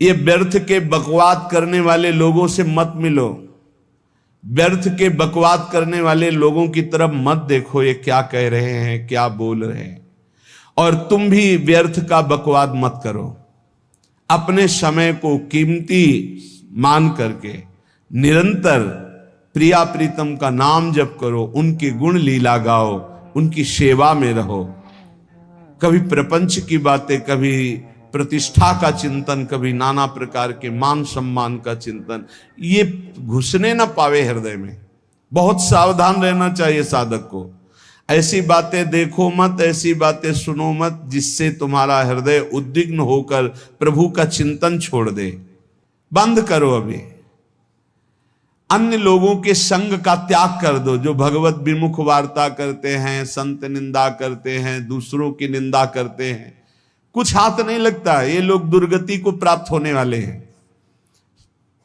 ये व्यर्थ के बकवाद करने वाले लोगों से मत मिलो, व्यर्थ के बकवाद करने वाले लोगों की तरफ मत देखो, ये क्या कह रहे हैं, क्या बोल रहे हैं। और तुम भी व्यर्थ का बकवाद मत करो। अपने समय को कीमती मान करके निरंतर प्रिया प्रीतम का नाम जप करो, उनके गुण लीला गाओ, उनकी सेवा में रहो। कभी प्रपंच की बातें, कभी प्रतिष्ठा का चिंतन, कभी नाना प्रकार के मान सम्मान का चिंतन, ये घुसने ना पावे हृदय में। बहुत सावधान रहना चाहिए साधक को। ऐसी बातें देखो मत, ऐसी बातें सुनो मत जिससे तुम्हारा हृदय उद्विग्न होकर प्रभु का चिंतन छोड़ दे। बंद करो अभी। अन्य लोगों के संग का त्याग कर दो, जो भगवत विमुख वार्ता करते हैं, संत निंदा करते हैं, दूसरों की निंदा करते हैं। कुछ हाथ नहीं लगता, ये लोग दुर्गति को प्राप्त होने वाले हैं।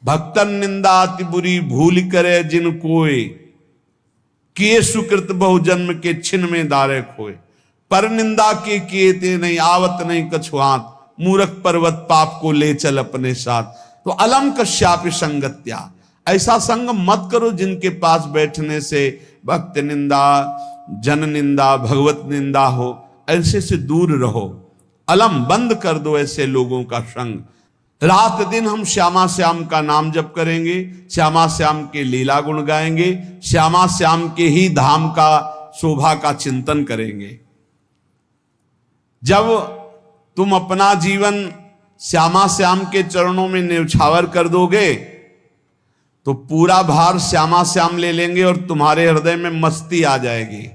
भक्तन निंदा अति बुरी भूल करे जिन कोय, किए सुकृत बहुजन्म के छिन में दारे खोए। पर निंदा के किए ते नहीं, आवत नहीं कछुआत, मूर्ख पर्वत पाप को ले चल अपने साथ। तो अलम कश्यापि संगत्या, ऐसा संग मत करो जिनके पास बैठने से भक्त निंदा, जन निंदा, भगवत निंदा हो। ऐसे से दूर रहो। अलम, बंद कर दो ऐसे लोगों का संग। रात दिन हम श्यामा श्याम का नाम जप करेंगे, श्यामा श्याम के लीला गुण गाएंगे, श्यामा श्याम के ही धाम का शोभा का चिंतन करेंगे। जब तुम अपना जीवन श्यामा श्याम के चरणों में न्यौछावर कर दोगे तो पूरा भार श्यामा श्याम ले लेंगे और तुम्हारे हृदय में मस्ती आ जाएगी।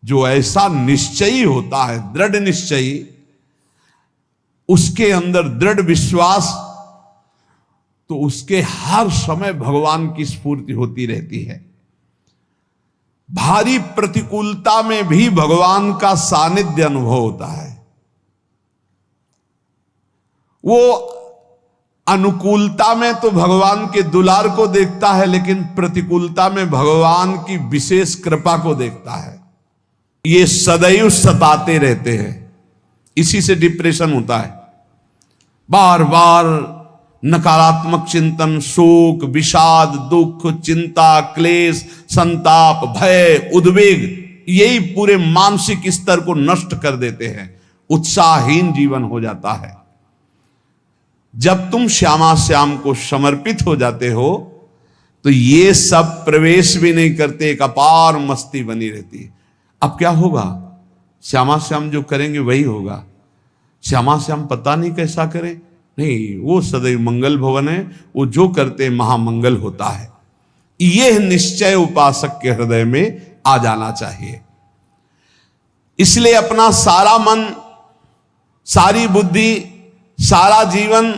जो ऐसा निश्चयी होता है, दृढ़ निश्चयी, उसके अंदर दृढ़ विश्वास, तो उसके हर समय भगवान की स्फूर्ति होती रहती है। भारी प्रतिकूलता में भी भगवान का सानिध्य अनुभव होता है। वो अनुकूलता में तो भगवान के दुलार को देखता है, लेकिन प्रतिकूलता में भगवान की विशेष कृपा को देखता है। ये सदैव सताते रहते हैं, इसी से डिप्रेशन होता है। बार बार नकारात्मक चिंतन, शोक, विषाद, दुख, चिंता, क्लेश, संताप, भय, उद्वेग, यही पूरे मानसिक स्तर को नष्ट कर देते हैं। उत्साहहीन जीवन हो जाता है। जब तुम श्यामा श्याम को समर्पित हो जाते हो तो ये सब प्रवेश भी नहीं करते, एक अपार मस्ती बनी रहती है। अब क्या होगा? श्यामा श्याम जो करेंगे वही होगा। श्यामा श्याम पता नहीं कैसा करें, नहीं, वो सदैव मंगल भवन है, वो जो करते महामंगल होता है। यह निश्चय उपासक के हृदय में आ जाना चाहिए। इसलिए अपना सारा मन, सारी बुद्धि, सारा जीवन,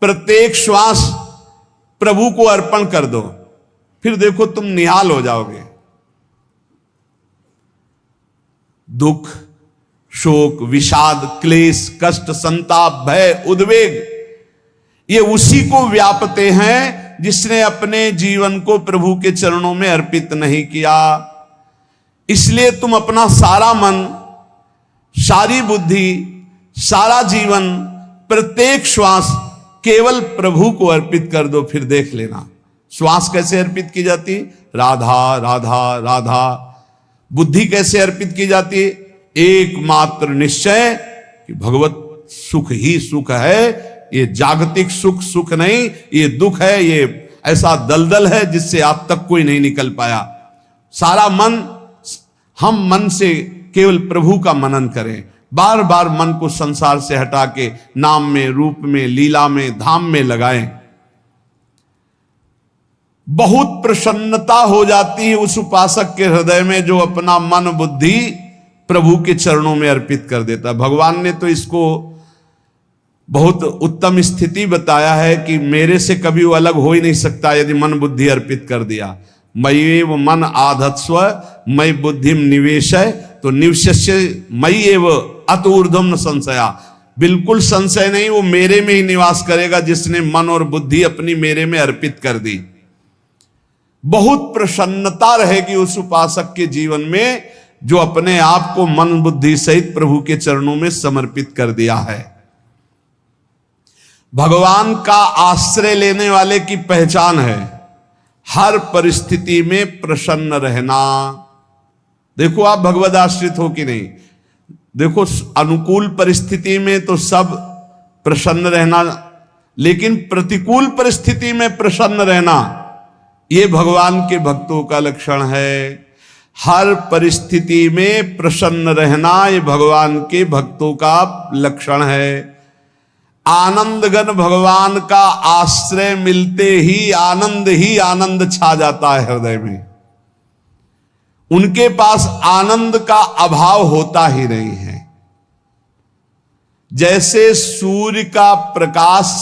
प्रत्येक श्वास प्रभु को अर्पण कर दो। फिर देखो तुम निहाल हो जाओगे। दुख, शोक, विषाद, क्लेश, कष्ट, संताप, भय, उद्वेग, ये उसी को व्यापते हैं जिसने अपने जीवन को प्रभु के चरणों में अर्पित नहीं किया। इसलिए तुम अपना सारा मन, सारी बुद्धि, सारा जीवन, प्रत्येक श्वास केवल प्रभु को अर्पित कर दो। फिर देख लेना श्वास कैसे अर्पित की जाती, राधा राधा राधा। बुद्धि कैसे अर्पित की जाती, एकमात्र निश्चय कि भगवत सुख ही सुख है। ये जागतिक सुख सुख नहीं, ये दुख है, ये ऐसा दलदल है जिससे आज तक कोई नहीं निकल पाया। सारा मन, हम मन से केवल प्रभु का मनन करें। बार बार मन को संसार से हटा के नाम में, रूप में, लीला में, धाम में लगाएं। बहुत प्रसन्नता हो जाती है उस उपासक के हृदय में जो अपना मन बुद्धि प्रभु के चरणों में अर्पित कर देता। भगवान ने तो इसको बहुत उत्तम स्थिति बताया है कि मेरे से कभी वो अलग हो ही नहीं सकता यदि मन बुद्धि अर्पित कर दिया। मय्येव मन आधत्स्व मयि बुद्धिम निवेशय, तो निवश्य मयि एव अत ऊर्ध्वम न संशया। बिल्कुल संशय नहीं, वो मेरे में ही निवास करेगा जिसने मन और बुद्धि अपनी मेरे में अर्पित कर दी। बहुत प्रसन्नता रहेगी उस उपासक के जीवन में जो अपने आप को मन बुद्धि सहित प्रभु के चरणों में समर्पित कर दिया है। भगवान का आश्रय लेने वाले की पहचान है हर परिस्थिति में प्रसन्न रहना। देखो आप भगवद आश्रित हो कि नहीं। देखो अनुकूल परिस्थिति में तो सब प्रसन्न रहना, लेकिन प्रतिकूल परिस्थिति में प्रसन्न रहना ये भगवान के भक्तों का लक्षण है। हर परिस्थिति में प्रसन्न रहना ये भगवान के भक्तों का लक्षण है। आनंदगन भगवान का आश्रय मिलते ही आनंद छा जाता है हृदय में। उनके पास आनंद का अभाव होता ही नहीं है। जैसे सूर्य का प्रकाश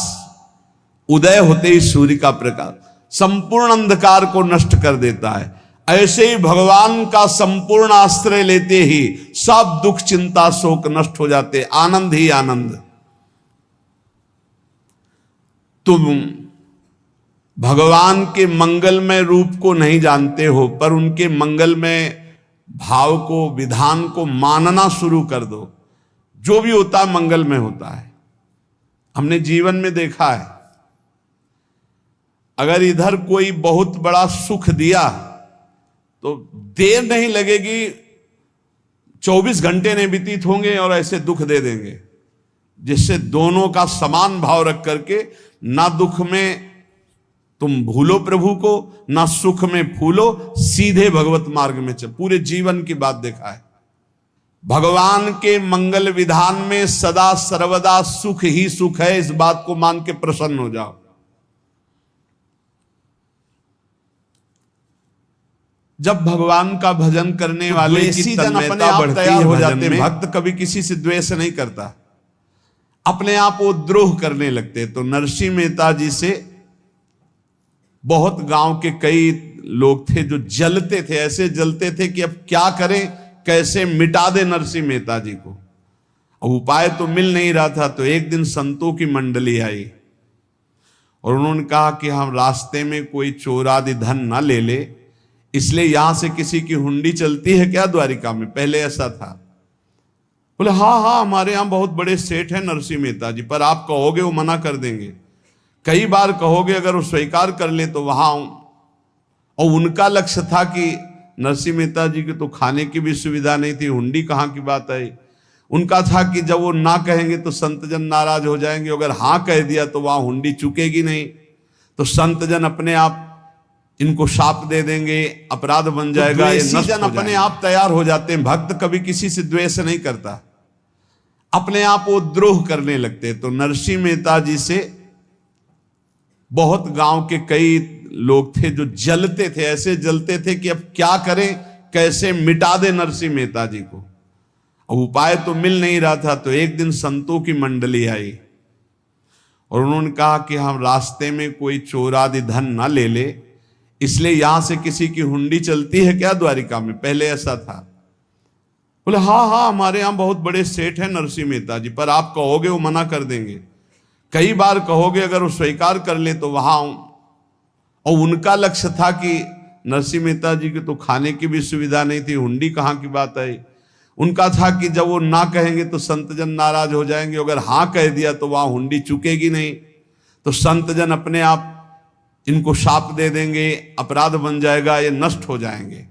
उदय होते ही सूर्य का प्रकाश संपूर्ण अंधकार को नष्ट कर देता है, ऐसे ही भगवान का संपूर्ण आश्रय लेते ही सब दुख चिंता शोक नष्ट हो जाते, आनंद ही आनंद। तुम भगवान के मंगलमय रूप को नहीं जानते हो, पर उनके मंगलमय भाव को विधान को मानना शुरू कर दो। जो भी होता है मंगलमय होता है। हमने जीवन में देखा है, अगर इधर कोई बहुत बड़ा सुख दिया तो देर नहीं लगेगी, 24 घंटे नहीं व्यतीत होंगे और ऐसे दुख दे देंगे, जिससे दोनों का समान भाव रख करके ना दुख में तुम भूलो प्रभु को, ना सुख में फूलो, सीधे भगवत मार्ग में चल। पूरे जीवन की बात देखा है। भगवान के मंगल विधान में सदा सर्वदा सुख ही सुख है, इस बात को मान के प्रसन्न हो जाओ। जब भगवान का भजन करने वाले की तन्मयता बढ़ती है, हो जाते हैं। भक्त कभी किसी से द्वेष नहीं करता, अपने आप वो द्रोह करने लगते। तो नरसिंह मेहता जी से बहुत गांव के कई लोग थे जो जलते थे, ऐसे जलते थे कि अब क्या करें, कैसे मिटा दे नरसिंह मेहता जी को। अब उपाय तो मिल नहीं रहा था। तो एक दिन संतों की मंडली आई और उन्होंने कहा कि हम रास्ते में कोई चोर आदि धन ना ले ले, इसलिए यहां से किसी की हुंडी चलती है क्या द्वारिका में? पहले ऐसा था। बोले हाँ हमारे यहां बहुत बड़े सेठ हैं नरसिंह मेहता जी, पर आप कहोगे वो मना कर देंगे। कई बार कहोगे, अगर वो स्वीकार कर ले तो वहां। और उनका लक्ष्य था कि नरसिंह मेहता जी की तो खाने की भी सुविधा नहीं थी, हुंडी कहाँ की बात आई। उनका था कि जब वो ना कहेंगे तो संतजन नाराज हो जाएंगे, अगर हाँ कह दिया तो वहां हुंडी चुकेगी नहीं, तो संतजन अपने आप इनको शाप दे देंगे, अपराध बन जाएगा। ये जन अपने आप तैयार हो जाते हैं। भक्त कभी किसी से द्वेष नहीं करता, अपने आप वो द्रोह करने लगते। तो नरसिंह मेहता जी से बहुत गांव के कई लोग थे जो जलते थे, ऐसे जलते थे कि अब क्या करें, कैसे मिटा दे नरसिंह मेहता जी को। अब उपाय तो मिल नहीं रहा था। तो एक दिन संतों की मंडली आई और उन्होंने कहा कि हम रास्ते में कोई चोर आदि धन ना ले ले, इसलिए यहां से किसी की हुंडी चलती है क्या द्वारिका में? पहले ऐसा था। बोले हाँ हमारे यहां बहुत बड़े सेठ हैं नरसिंह मेहता जी, पर आप कहोगे वो मना कर देंगे। कई बार कहोगे, अगर वो स्वीकार कर ले तो वहां। और उनका लक्ष्य था कि नरसिंह मेहता जी की तो खाने की भी सुविधा नहीं थी, हुंडी कहाँ की बात आई। उनका था कि जब वो ना कहेंगे तो संतजन नाराज हो जाएंगे, अगर हाँ कह दिया तो वहां हुंडी चुकेगी नहीं, तो संतजन अपने आप इनको शाप दे देंगे, अपराध बन जाएगा, ये नष्ट हो जाएंगे।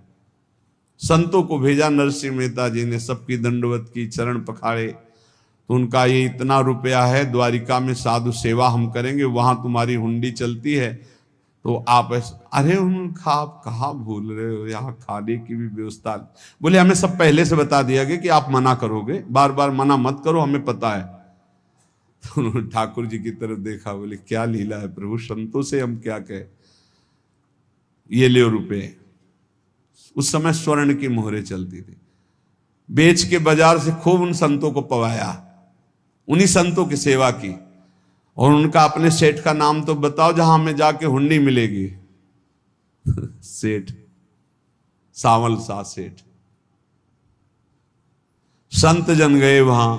संतों को भेजा नरसिंह मेहता जी ने, सबकी दंडवत की, चरण पखाड़े। तो उनका ये इतना रुपया है, द्वारिका में साधु सेवा हम करेंगे, वहां तुम्हारी हुंडी चलती है तो आप अरे उनका आप कहाँ भूल रहे हो, यहाँ खाने की भी व्यवस्था। बोले हमें सब पहले से बता दिया गया कि आप मना करोगे, बार बार मना मत करो, हमें पता है। तो उन्होंने ठाकुर जी की तरफ देखा, बोले क्या लीला है प्रभु, संतों से हम क्या कहें, ये ले रुपए। उस समय स्वर्ण की मोहरें चलती थी, बेच के बाजार से खूब उन संतों को पवाया, उन्हीं संतों की सेवा की। और उनका अपने सेठ का नाम तो बताओ जहां हमें जाके हुंडी मिलेगी। सेठ सावल सा सेठ। संत जन गए वहां,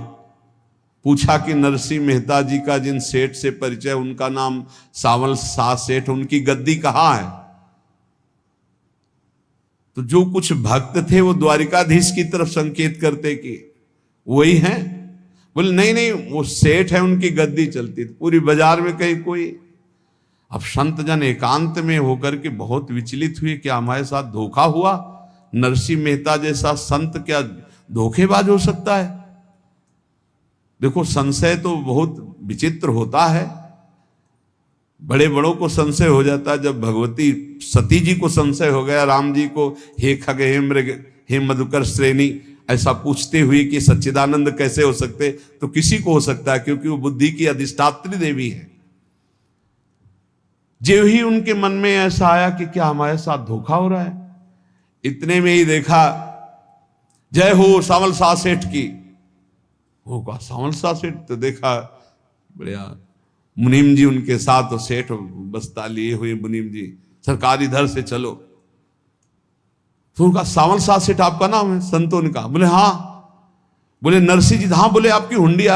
पूछा कि नरसिंह मेहता जी का जिन सेठ से परिचय, उनका नाम सावल सा सेठ, उनकी गद्दी कहां है? तो जो कुछ भक्त थे वो द्वारिकाधीश की तरफ संकेत करते कि वही हैं। बोले नहीं नहीं, वो सेठ है, उनकी गद्दी चलती थी, पूरी बाजार में कहीं कोई। अब संत जन एकांत में होकर के बहुत विचलित हुए, क्या हमारे साथ धोखा हुआ? नरसिंह मेहता जैसा संत क्या धोखेबाज हो सकता है? देखो, संशय तो बहुत विचित्र होता है, बड़े बड़ों को संशय हो जाता है। जब भगवती सती जी को संशय हो गया, राम जी को, हे खग हे मृग हे मधुकर श्रेणी, ऐसा पूछते हुए कि सच्चिदानंद कैसे हो सकते, तो किसी को हो सकता है, क्योंकि वो बुद्धि की अधिष्ठात्री देवी है। जो ही उनके मन में ऐसा आया कि क्या हमारे साथ धोखा हो रहा है, इतने में ही देखा जय हो सावल शाह सेठ की। होगा सावल शाह सेठ, तो देखा बढ़िया मुनीम जी उनके साथ, और सेठ बस्ता लिए हुए मुनीम जी, सरकार इधर से चलो। तो उनका सावल शाह सेठ आपका नाम है? संतों ने कहा। बोले हाँ। बोले नरसिंह जी? हाँ। बोले आपकी हुंडी